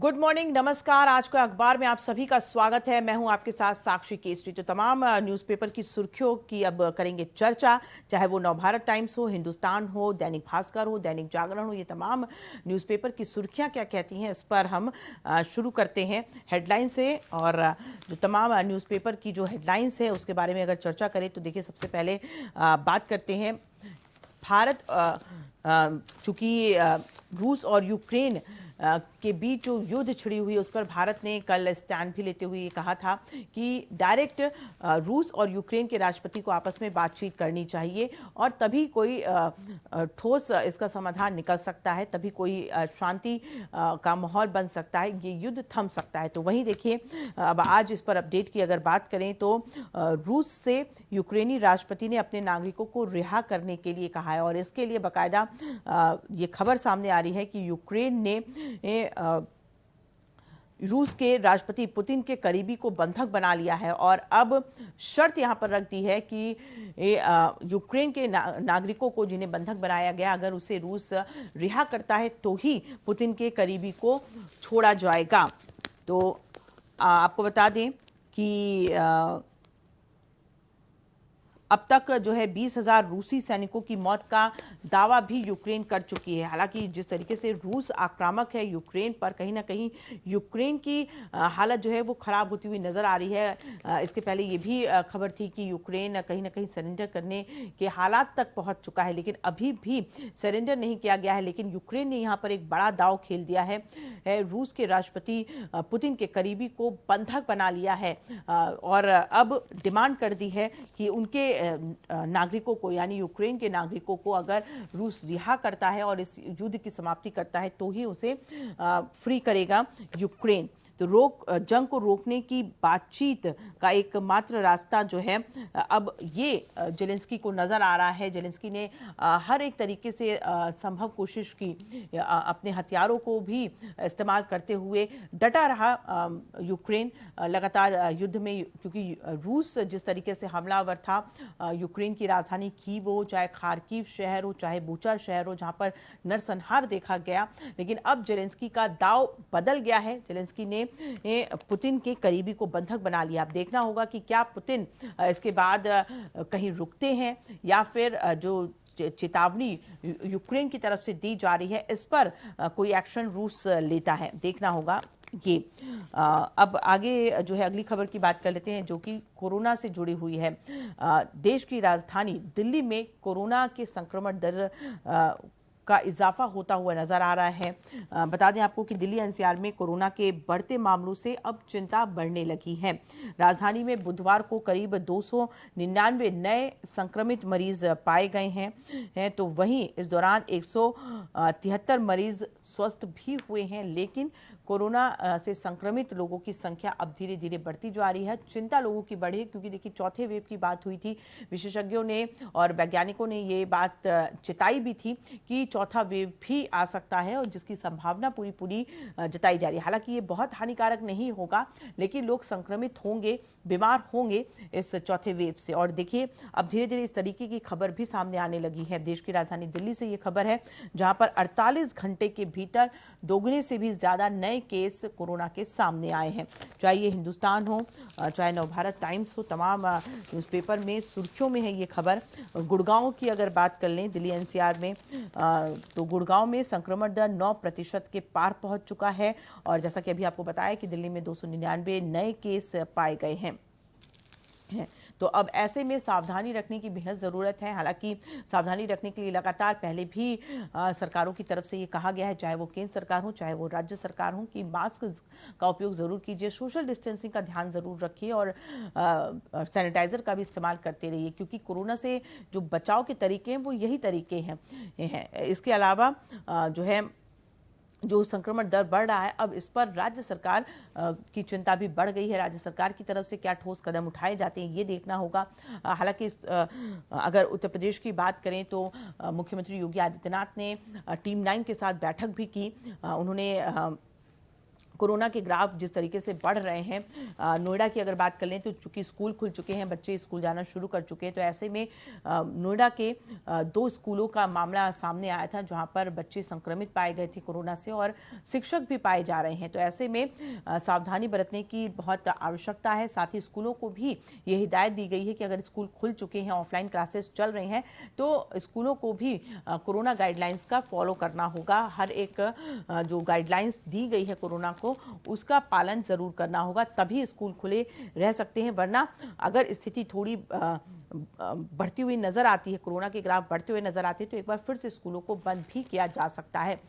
Good morning, नमस्कार। आज के अखबार में आप सभी का स्वागत है। मैं हूं आपके साथ साक्षी केसरी। तो तमाम न्यूज़पेपर की सुर्खियों की अब करेंगे चर्चा, चाहे वो नवभारत टाइम्स हो, हिंदुस्तान हो, दैनिक भास्कर हो, दैनिक जागरण हो। ये तमाम न्यूज़पेपर की सुर्खियां क्या कहती हैं, इस पर हम शुरू करते हैं हेडलाइन से। और जो तमाम न्यूज़पेपर की जो हेडलाइंस है उसके बारे में अगर चर्चा करें तो देखिए, सबसे पहले बात करते हैं भारत। चूंकि रूस और यूक्रेन के बीच जो युद्ध छिड़ी हुई है उस पर भारत ने कल स्टैंड भी लेते हुए ये कहा था कि डायरेक्ट रूस और यूक्रेन के राष्ट्रपति को आपस में बातचीत करनी चाहिए और तभी कोई ठोस इसका समाधान निकल सकता है, तभी कोई शांति का माहौल बन सकता है, ये युद्ध थम सकता है। तो वहीं देखिए, अब आज इस पर अपडेट की अगर बात करें तो रूस से यूक्रेनी राष्ट्रपति ने अपने नागरिकों को रिहा करने के लिए कहा है और इसके लिए बाकायदा ये खबर सामने आ रही है कि यूक्रेन ने रूस के राष्ट्रपति पुतिन के करीबी को बंधक बना लिया है और अब शर्त यहां पर रख दी है कि यूक्रेन के नागरिकों को जिन्हें बंधक बनाया गया, अगर उसे रूस रिहा करता है तो ही पुतिन के करीबी को छोड़ा जाएगा। तो आपको बता दें कि अब तक जो है 20,000 रूसी सैनिकों की मौत का दावा भी यूक्रेन कर चुकी है। हालांकि जिस तरीके से रूस आक्रामक है यूक्रेन पर, कहीं ना कहीं यूक्रेन की हालत जो है वो खराब होती हुई नजर आ रही है। इसके पहले ये भी खबर थी कि यूक्रेन कहीं ना कहीं सरेंडर करने के हालात तक पहुंच चुका है, लेकिन अभी भी सरेंडर नहीं किया गया है। लेकिन यूक्रेन ने यहाँ पर एक बड़ा दाव खेल दिया है। रूस के राष्ट्रपति पुतिन के करीबी को बंधक बना लिया है और अब डिमांड कर दी है कि उनके नागरिकों को, यानी यूक्रेन के नागरिकों को अगर रूस रिहा करता है और इस युद्ध की समाप्ति करता है तो ही उसे फ्री करेगा यूक्रेन। तो जंग को रोकने की बातचीत का एकमात्र रास्ता जो है अब ये जेलेंस्की को नजर आ रहा है। जेलेंस्की ने हर एक तरीके से संभव कोशिश की, अपने हथियारों को भी इस्तेमाल करते हुए डटा रहा यूक्रेन लगातार युद्ध में, क्योंकि रूस जिस तरीके से हमलावर था यूक्रेन की राजधानी कीव हो, चाहे खार्किव शहर हो, चाहे बूचा शहर हो, जहां पर नरसंहार देखा गया। लेकिन अब जेलेंस्की का दाव बदल गया है। जेलेंस्की ने पुतिन के करीबी को बंधक बना लिया। अब देखना होगा कि क्या पुतिन इसके बाद कहीं रुकते हैं या फिर जो चेतावनी यूक्रेन की तरफ से दी जा रही है इस पर कोई एक्शन रूस लेता है, देखना होगा ये। अब आगे जो है अगली खबर की बात कर लेते हैं जो कि कोरोना से जुड़ी हुई है। देश की राजधानी दिल्ली में कोरोना के संक्रमण दर का इजाफा होता हुआ नजर आ रहा है। बता दें आपको कि दिल्ली एनसीआर में कोरोना के बढ़ते मामलों से अब चिंता बढ़ने लगी है। राजधानी में बुधवार को करीब 299 नए संक्रमित मरीज पाए गए हैं तो वहीं इस दौरान 173 मरीज स्वस्थ भी हुए हैं। लेकिन कोरोना से संक्रमित लोगों की संख्या अब धीरे धीरे बढ़ती जा रही है। चिंता लोगों की बढ़ी, क्योंकि देखिए चौथे वेव की बात हुई थी। विशेषज्ञों ने और वैज्ञानिकों ने ये बात चिताई भी थी कि चौथा वेव भी आ सकता है और जिसकी संभावना पूरी पूरी जताई जा रही है। हालांकि ये बहुत हानिकारक नहीं होगा, लेकिन लोग संक्रमित होंगे, बीमार होंगे इस चौथे वेव से। और देखिए अब धीरे धीरे इस तरीके की खबर भी सामने आने लगी है। देश की राजधानी दिल्ली से ये खबर है, जहां पर 48 घंटे के भीतर दोगुने से भी ज्यादा नए केस कोरोना के सामने आए हैं। चाहे ये हिंदुस्तान हो, चाहे नवभारत टाइम्स हो, तमाम न्यूज़पेपर में सुर्खियों में है ये खबर। गुड़गांव की अगर बात कर लें, दिल्ली एनसीआर में, तो गुड़गांव में संक्रमण दर 9% के पार पहुंच चुका है। और जैसा कि अभी आपको बताया कि दिल्ली में 299 नए केस पाए गए हैं। तो अब ऐसे में सावधानी रखने की बेहद ज़रूरत है। हालांकि सावधानी रखने के लिए लगातार पहले भी सरकारों की तरफ से ये कहा गया है, चाहे वो केंद्र सरकार हो चाहे वो राज्य सरकार हो, कि मास्क का उपयोग ज़रूर कीजिए, सोशल डिस्टेंसिंग का ध्यान ज़रूर रखिए और सैनिटाइज़र का भी इस्तेमाल करते रहिए, क्योंकि कोरोना से जो बचाव के तरीके हैं वो यही तरीके हैं। इसके अलावा जो है जो संक्रमण दर बढ़ रहा है, अब इस पर राज्य सरकार की चिंता भी बढ़ गई है। राज्य सरकार की तरफ से क्या ठोस कदम उठाए जाते हैं ये देखना होगा। हालांकि अगर उत्तर प्रदेश की बात करें तो मुख्यमंत्री योगी आदित्यनाथ ने टीम 9 के साथ बैठक भी की। उन्होंने कोरोना के ग्राफ जिस तरीके से बढ़ रहे हैं, नोएडा की अगर बात कर लें तो चूंकि स्कूल खुल चुके हैं, बच्चे स्कूल जाना शुरू कर चुके हैं, तो ऐसे में नोएडा के 2 स्कूलों का मामला सामने आया था जहां पर बच्चे संक्रमित पाए गए थे कोरोना से और शिक्षक भी पाए जा रहे हैं। तो ऐसे में सावधानी बरतने की बहुत आवश्यकता है। साथ ही स्कूलों को भी ये हिदायत दी गई है कि अगर स्कूल खुल चुके हैं, ऑफलाइन क्लासेस चल रहे हैं, तो स्कूलों को भी कोरोना गाइडलाइंस का फॉलो करना होगा। हर एक जो गाइडलाइंस दी गई है कोरोना को, उसका पालन जरूर करना होगा, तभी स्कूल खुले रह सकते हैं। वरना अगर स्थिति थोड़ी बढ़ती हुई नजर आती है, कोरोना के ग्राफ बढ़ते हुए नजर आते हैं, तो एक बार फिर से स्कूलों को बंद भी किया जा सकता है।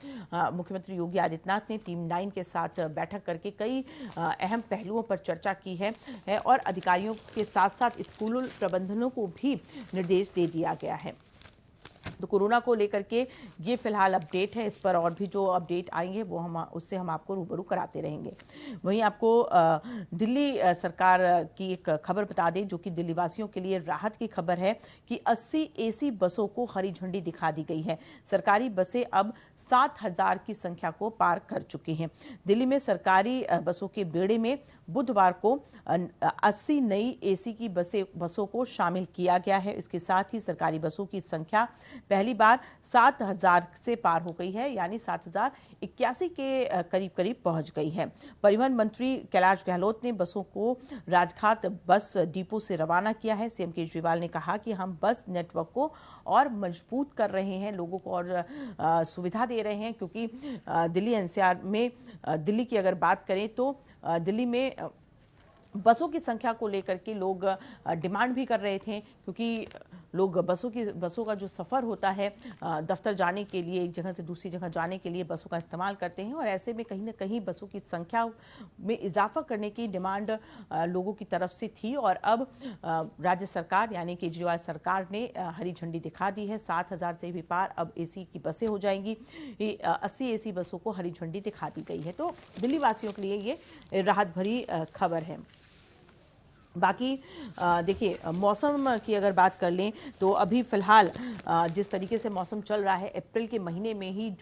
मुख्यमंत्री योगी आदित्यनाथ ने टीम 9 के साथ बैठक करके कई अहम पहलुओं पर चर्चा की है और अधिकारियों के साथ साथ स्कूल प्रबंधनों को भी निर्देश दे दिया गया है। तो कोरोना को लेकर के ये फिलहाल अपडेट है। इस पर और भी जो अपडेट आएंगे वो उससे हम आपको रूबरू कराते रहेंगे। वहीं आपको दिल्ली सरकार की एक खबर बता दें, जो कि दिल्ली वासियों के लिए राहत की खबर है कि 80 एसी बसों को हरी झंडी दिखा दी गई है। सरकारी बसें अब 7000 की संख्या को पार कर चुकी हैं। दिल्ली में सरकारी बसों के बेड़े में बुधवार को 80 नई एसी की बसों को शामिल किया गया है। इसके साथ ही सरकारी बसों की संख्या पहली बार 7000 से पार हो गई है, यानी 7081 के करीब करीब पहुंच गई है। परिवहन मंत्री कैलाश गहलोत ने बसों को राजघाट बस डिपो से रवाना किया है। सीएम केजरीवाल ने कहा कि हम बस नेटवर्क को और मजबूत कर रहे हैं, लोगों को और सुविधा दे रहे हैं, क्योंकि दिल्ली एनसीआर में दिल्ली की अगर बात करें तो दिल्ली में बसों की संख्या को लेकर के लोग डिमांड भी कर रहे थे, क्योंकि लोग बसों का जो सफ़र होता है दफ्तर जाने के लिए, एक जगह से दूसरी जगह जाने के लिए बसों का इस्तेमाल करते हैं और ऐसे में कहीं ना कहीं बसों की संख्या में इजाफा करने की डिमांड लोगों की तरफ से थी। और अब राज्य सरकार यानी केजरीवाल सरकार ने हरी झंडी दिखा दी है। 7000 से भी पार अब एसी की बसें हो जाएंगी। 80 एसी बसों को हरी झंडी दिखा दी गई है। तो दिल्ली वासियों के लिए ये राहत भरी खबर है। बाकी देखिए, मौसम की अगर बात कर लें तो अभी फ़िलहाल जिस तरीके से मौसम चल रहा है, अप्रैल के महीने में ही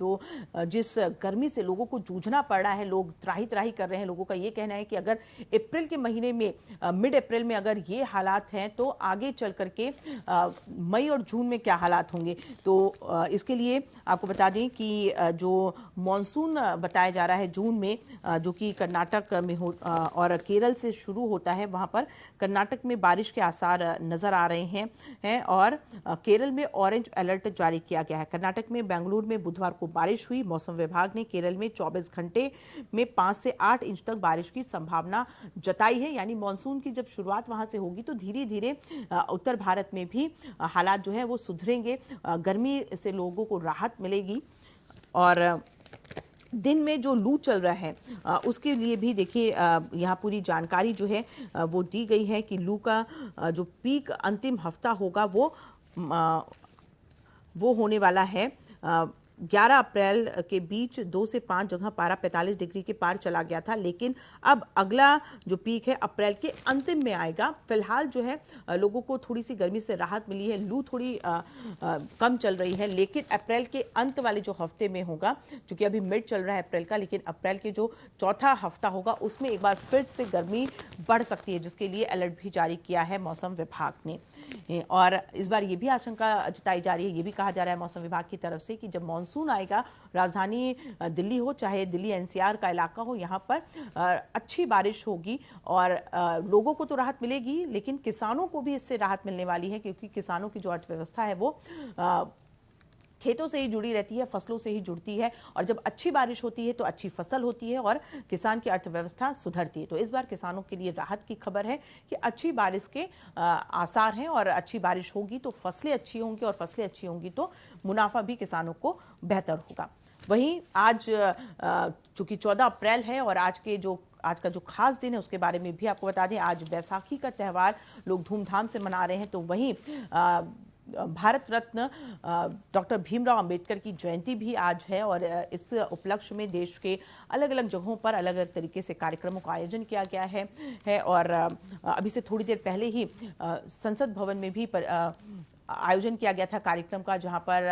जिस गर्मी से लोगों को जूझना पड़ रहा है, लोग त्राही त्राही कर रहे हैं। लोगों का ये कहना है कि अगर अप्रैल के महीने में मिड अप्रैल में अगर ये हालात हैं तो आगे चल करके मई और जून में क्या हालात होंगे। तो इसके लिए आपको बता दें कि जो मानसून बताया जा रहा है जून में, जो कि कर्नाटक में और केरल से शुरू होता है, वहाँ पर कर्नाटक में बारिश के आसार नजर आ रहे हैं और केरल में ऑरेंज अलर्ट जारी किया गया है। कर्नाटक में बेंगलुरु में बुधवार को बारिश हुई। मौसम विभाग ने केरल में 24 घंटे में 5 से 8 इंच तक बारिश की संभावना जताई है। यानी मानसून की जब शुरुआत वहां से होगी तो धीरे धीरे उत्तर भारत में भी हालात जो है वो सुधरेंगे, गर्मी से लोगों को राहत मिलेगी। और दिन में जो लू चल रहा है उसके लिए भी देखिए यहाँ पूरी जानकारी जो है वो दी गई है कि लू का जो पीक अंतिम हफ्ता होगा वो होने वाला है 11 अप्रैल के बीच 2 से 5 जगह पारा 45 डिग्री के पार चला गया था, लेकिन अब अगला जो पीक है अप्रैल के अंतिम में आएगा। फिलहाल जो है लोगों को थोड़ी सी गर्मी से राहत मिली है, लू थोड़ी कम चल रही है, लेकिन अप्रैल के अंत वाले जो हफ्ते में होगा, क्योंकि अभी मिड चल रहा है अप्रैल का, लेकिन अप्रैल के जो चौथा हफ्ता होगा उसमें एक बार फिर से गर्मी बढ़ सकती है, जिसके लिए अलर्ट भी जारी किया है मौसम विभाग ने। और इस बार ये भी आशंका जताई जा रही है, ये भी कहा जा रहा है मौसम विभाग की तरफ से कि जब मानसून आएगा, राजधानी दिल्ली हो चाहे दिल्ली एनसीआर का इलाका हो, यहाँ पर अच्छी बारिश होगी और लोगों को तो राहत मिलेगी, लेकिन किसानों को भी इससे राहत मिलने वाली है, क्योंकि किसानों की जो अर्थव्यवस्था है वो खेतों से ही जुड़ी रहती है, फसलों से ही जुड़ती है, और जब अच्छी बारिश होती है तो अच्छी फसल होती है और किसान की अर्थव्यवस्था सुधरती है। तो इस बार किसानों के लिए राहत की खबर है कि अच्छी बारिश के आसार हैं और अच्छी बारिश होगी तो फसलें अच्छी होंगी, और फसलें अच्छी होंगी तो मुनाफा भी किसानों को बेहतर होगा। वहीं आज चूंकि 14 अप्रैल है और आज का जो खास दिन है उसके बारे में भी आपको बता दें, आज बैसाखी का त्यौहार लोग धूमधाम से मना रहे हैं। तो वहीं भारत रत्न डॉक्टर भीमराव अंबेडकर की जयंती भी आज है और इस उपलक्ष्य में देश के अलग अलग जगहों पर अलग अलग तरीके से कार्यक्रमों का आयोजन किया गया है। और अभी से थोड़ी देर पहले ही संसद भवन में भी आयोजन किया गया था कार्यक्रम का, जहां पर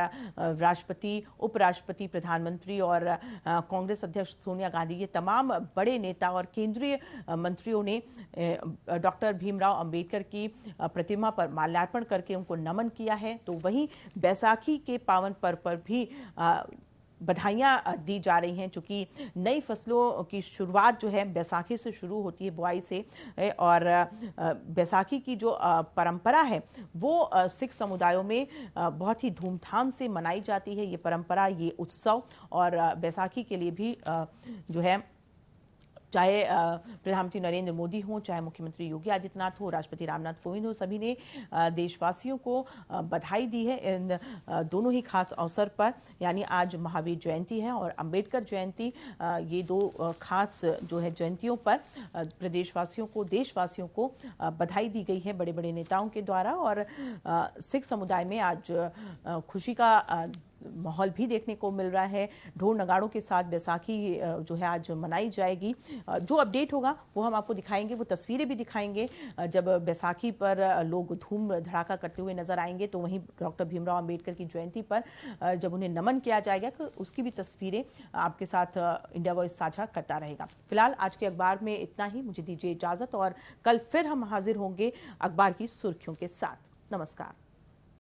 राष्ट्रपति, उपराष्ट्रपति, प्रधानमंत्री और कांग्रेस अध्यक्ष सोनिया गांधी, ये तमाम बड़े नेता और केंद्रीय मंत्रियों ने डॉक्टर भीमराव अंबेडकर की प्रतिमा पर माल्यार्पण करके उनको नमन किया है। तो वहीं बैसाखी के पावन पर्व पर भी बधाइयाँ दी जा रही हैं, चूँकि नई फसलों की शुरुआत जो है बैसाखी से शुरू होती है, बुआई से। और बैसाखी की जो परंपरा है वो सिख समुदायों में बहुत ही धूमधाम से मनाई जाती है। ये परंपरा, ये उत्सव, और बैसाखी के लिए भी जो है, चाहे प्रधानमंत्री नरेंद्र मोदी हों, चाहे मुख्यमंत्री योगी आदित्यनाथ हो, राष्ट्रपति रामनाथ कोविंद हो, सभी ने देशवासियों को बधाई दी है इन दोनों ही खास अवसर पर। यानी आज महावीर जयंती है और अंबेडकर जयंती, ये दो खास जो है जयंतियों पर प्रदेशवासियों को, देशवासियों को बधाई दी गई है बड़े बड़े नेताओं के द्वारा। और सिख समुदाय में आज खुशी का माहौल भी देखने को मिल रहा है। ढोल नगाड़ों के साथ बैसाखी जो है आज मनाई जाएगी। जो अपडेट होगा वो हम आपको दिखाएंगे, वो तस्वीरें भी दिखाएंगे जब बैसाखी पर लोग धूम धड़ाका करते हुए नजर आएंगे। तो वहीं डॉक्टर भीमराव अंबेडकर की जयंती पर जब उन्हें नमन किया जाएगा, तो उसकी भी तस्वीरें आपके साथ इंडिया वॉइस साझा करता रहेगा। फिलहाल आज के अखबार में इतना ही। मुझे दीजिए इजाजत और कल फिर हम हाजिर होंगे अखबार की सुर्खियों के साथ। नमस्कार।